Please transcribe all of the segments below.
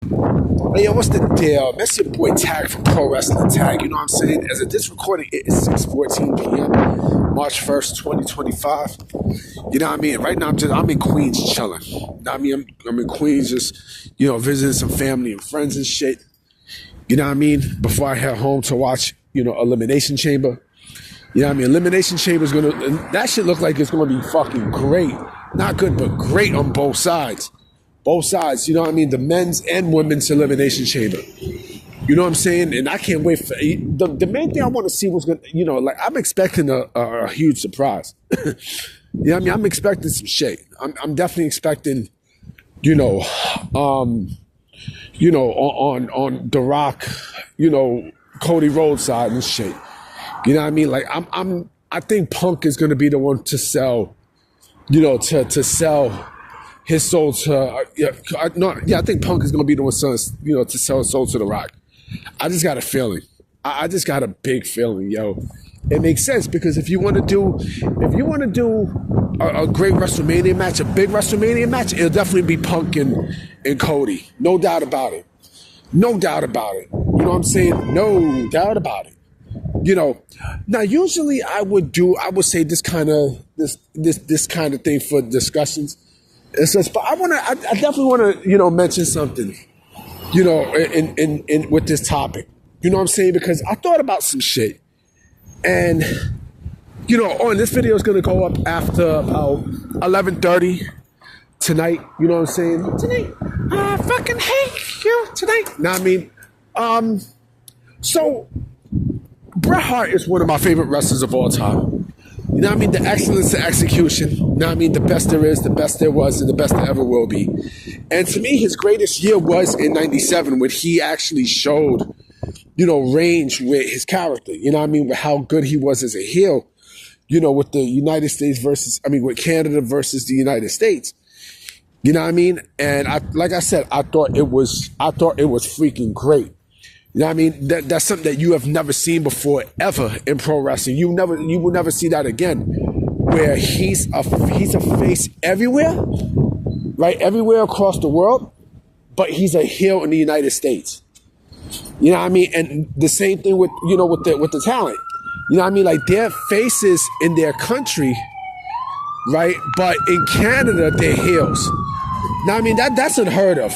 Hey, yo, what's the deal? That's your boy Tag from Pro Wrestling Tag. You know what I'm saying? As of this recording, it is 6:14 p.m., March 1st, 2025. You know what I mean? Right now, I'm in Queens chilling. You know what I mean? I'm in Queens just, visiting some family and friends and shit. You know what I mean? Before I head home to watch, Elimination Chamber. You know what I mean? Elimination Chamber is that shit look like it's gonna be fucking great. Not good, but great on both sides. Both sides, you know what I mean? The men's and women's elimination chamber. You know what I'm saying? And I can't wait for the main thing I want to see was going to, I'm expecting a huge surprise. You know what I mean? I'm expecting some shit. I'm definitely expecting, on The Rock, Cody Rhodes side and shit. You know what I mean? Like I think Punk is going to be the one to sell, to sell his soul to, I think Punk is going to be the one, to sell his soul to The Rock. I just got a feeling. I just got a big feeling, yo. It makes sense because if you want to do a great WrestleMania match, a big WrestleMania match, it'll definitely be Punk and Cody. No doubt about it. No doubt about it. You know what I'm saying? No doubt about it. Now usually I would say this kind of thing for discussions. It's just, but I definitely want to, mention something, in with this topic. You know what I'm saying? Because I thought about some shit, and this video is gonna go up after about 11:30 tonight. You know what I'm saying? Tonight, I fucking hate you tonight. Know what I mean? So Bret Hart is one of my favorite wrestlers of all time. You know what I mean? The excellence of execution. You know what I mean? The best there is, the best there was, and the best there ever will be. And to me, his greatest year was in 97 when he actually showed, range with his character. You know what I mean? With how good he was as a heel, with the United States with Canada versus the United States. You know what I mean? And I thought it was freaking great. You know what I mean? That's something that you have never seen before, ever, in pro wrestling. You will never see that again, where he's a face everywhere, right? Everywhere across the world, but he's a heel in the United States. You know what I mean? And the same thing with the talent. You know what I mean? Like they're faces in their country, right? But in Canada, they're heels. Now I mean that's unheard of.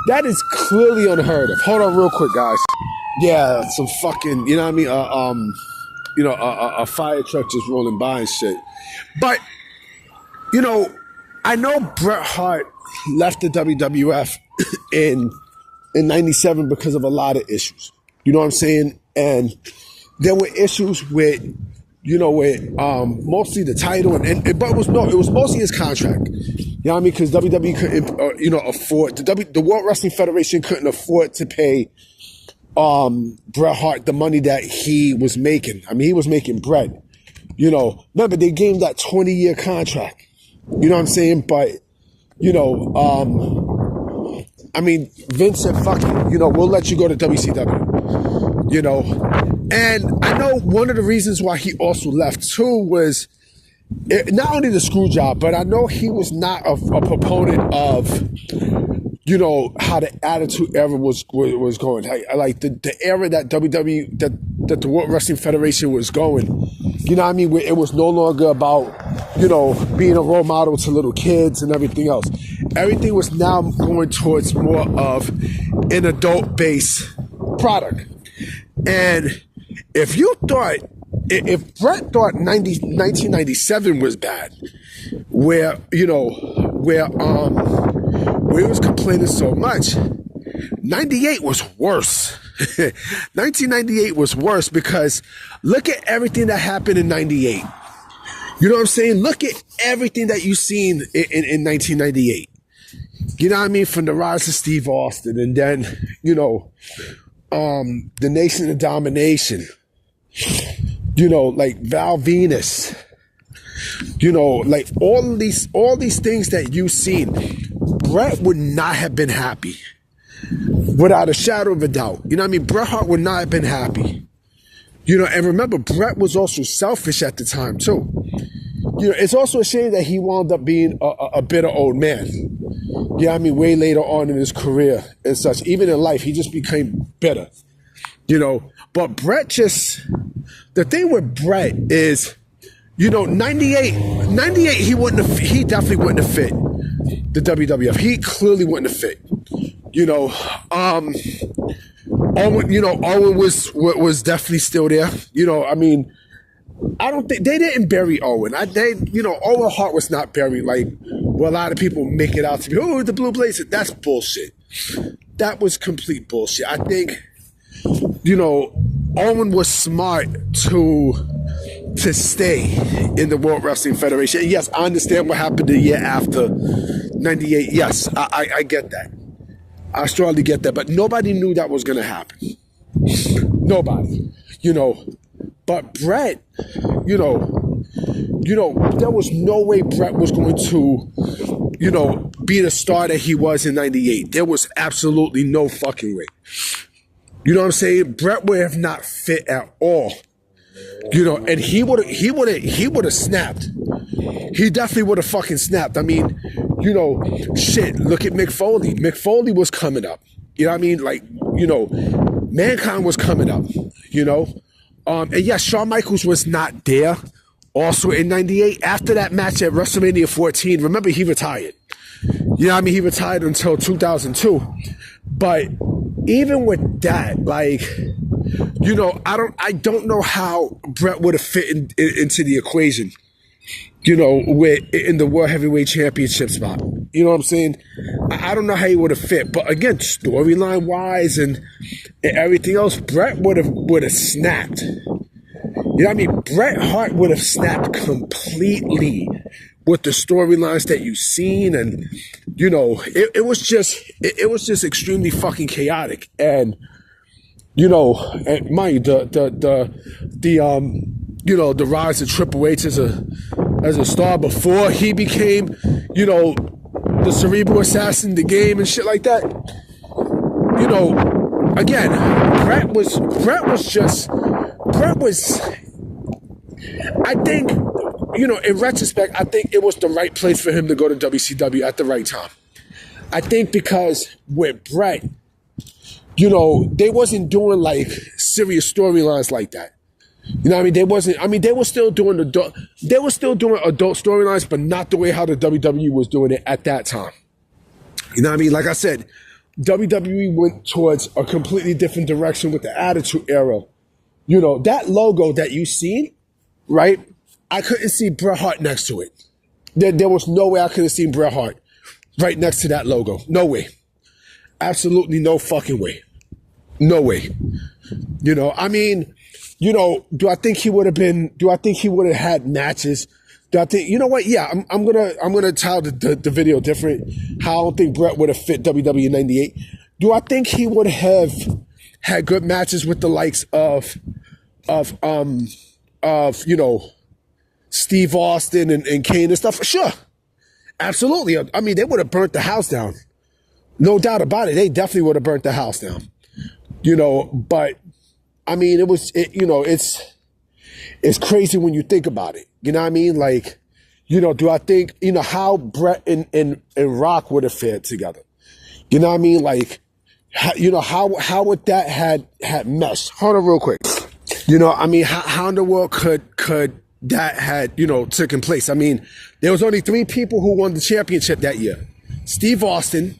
That is clearly unheard of. Hold on real quick, guys. Yeah, some fucking, you know what I mean? A fire truck just rolling by and shit. But, I know Bret Hart left the WWF in 97 because of a lot of issues. You know what I'm saying? And there were issues with, mostly the title, but it was mostly his contract. You know what I mean? Because WWE couldn't, afford, the World Wrestling Federation couldn't afford to pay Bret Hart the money that he was making. I mean, he was making bread. Remember, they gave him that 20-year contract. You know what I'm saying? But, Vince said, fuck it, we'll let you go to WCW. And I know one of the reasons why he also left too was not only the screw job, but I know he was not a proponent of, how the Attitude Era was going. Like the era that that the World Wrestling Federation was going. You know what I mean? Where it was no longer about, being a role model to little kids and everything else. Everything was now going towards more of an adult-based product. And if Bret thought 1997 was bad, where he was complaining so much, 98 was worse. 1998 was worse because look at everything that happened in 98. You know what I'm saying? Look at everything that you've seen in 1998. You know what I mean? From the rise of Steve Austin and then, the Nation of Domination, like Val Venus, like all these things that you've seen, Bret would not have been happy without a shadow of a doubt. You know what I mean? Bret Hart would not have been happy. And remember, Bret was also selfish at the time too. it's also a shame that he wound up being a bitter old man. Yeah, I mean, way later on in his career and such, even in life, he just became bitter. But Bret the thing with Bret is, 98, he definitely wouldn't have fit the WWF. He clearly wouldn't have fit. Owen was definitely still there. I mean, I don't think they didn't bury Owen. Owen Hart was not buried like a lot of people make it out to be. Oh, the Blue Blazer. That's bullshit. That was complete bullshit. I think, Owen was smart to stay in the World Wrestling Federation. And yes, I understand what happened the year after 98. Yes, I get that. I strongly get that. But nobody knew that was going to happen. Nobody. But Bret, there was no way Bret was going to, be the star that he was in 98. There was absolutely no fucking way. You know what I'm saying? Bret would have not fit at all. And he would have snapped. He definitely would have fucking snapped. I mean, shit, look at Mick Foley. Mick Foley was coming up. You know what I mean? Like, Mankind was coming up, And yes, Shawn Michaels was not there also in 98. After that match at WrestleMania 14, remember, he retired. He retired until 2002. But even with that, like, I don't know how Bret would have fit into the equation, in the World Heavyweight Championship spot. You know what I'm saying? I don't know how he would have fit. But again, storyline wise and everything else, Bret would have snapped. Bret Hart would have snapped completely with the storylines that you've seen, and it was just extremely fucking chaotic. And and mind the rise of Triple H as a star before he became the cerebral assassin, the game and shit like that. Again, Bret was. I think, in retrospect, I think it was the right place for him to go to WCW at the right time. I think because with Bret, they wasn't doing like serious storylines like that. They were still doing adult storylines, but not the way how the WWE was doing it at that time. Like I said, WWE went towards a completely different direction with the Attitude Era. That logo that you seen, right? I couldn't see Bret Hart next to it. There was no way I could have seen Bret Hart right next to that logo. No way. Absolutely no fucking way. No way. Do I think he would have had matches? Do I think, what? Yeah, I'm gonna tell the video different. How I don't think Bret would have fit WWE in 98. Do I think he would have had good matches with the likes of Steve Austin and Kane and stuff? Sure. Absolutely. They would have burnt the house down. No doubt about it. They definitely would have burnt the house down. But it's crazy when you think about it. You know what I mean? Like, do I think, how Bret and Rock would have fared together? You know what I mean? Like, how would that had meshed? Hold on real quick. How in the world could that had, taken place? There was only 3 people who won the championship that year. Steve Austin,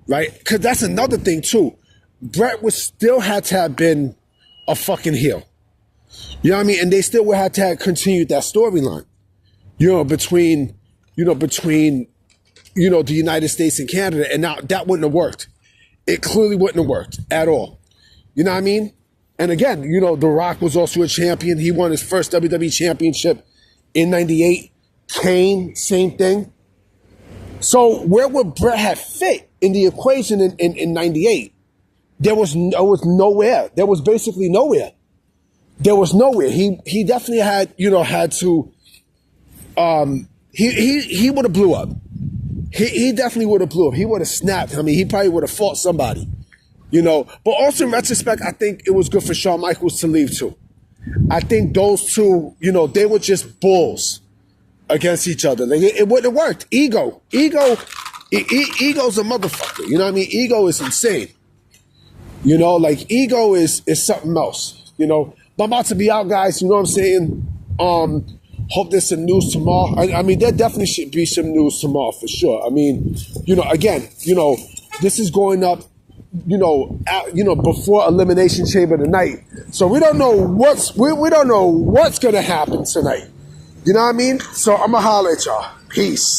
right? Because that's another thing too. Bret would still had to have been a fucking heel. You know what I mean? And they still would have to have continued that storyline. Between the United States and Canada. And now that wouldn't have worked. It clearly wouldn't have worked at all. You know what I mean? And again, The Rock was also a champion. He won his first WWE championship in 98. Kane, same thing. So where would Bret have fit in the equation in 98? There was nowhere. There was basically nowhere. There was nowhere. He definitely had to, he would have blew up. He definitely would have blew up. He would have snapped. He probably would have fought somebody. But also in retrospect, I think it was good for Shawn Michaels to leave too. I think those two, they were just bulls. against each other. Like, it wouldn't have worked. Ego's a motherfucker. You know what I mean? Ego is insane. You know, like, ego is something else. You know, but I'm about to be out, guys. You know what I'm saying? Hope there's some news tomorrow. I mean, there definitely should be some news tomorrow for sure. I mean, you know, again, you know, this is going up, you know, before Elimination Chamber tonight. So we don't know we don't know what's gonna happen tonight. You know what I mean? So I'm gonna holler at y'all. Peace.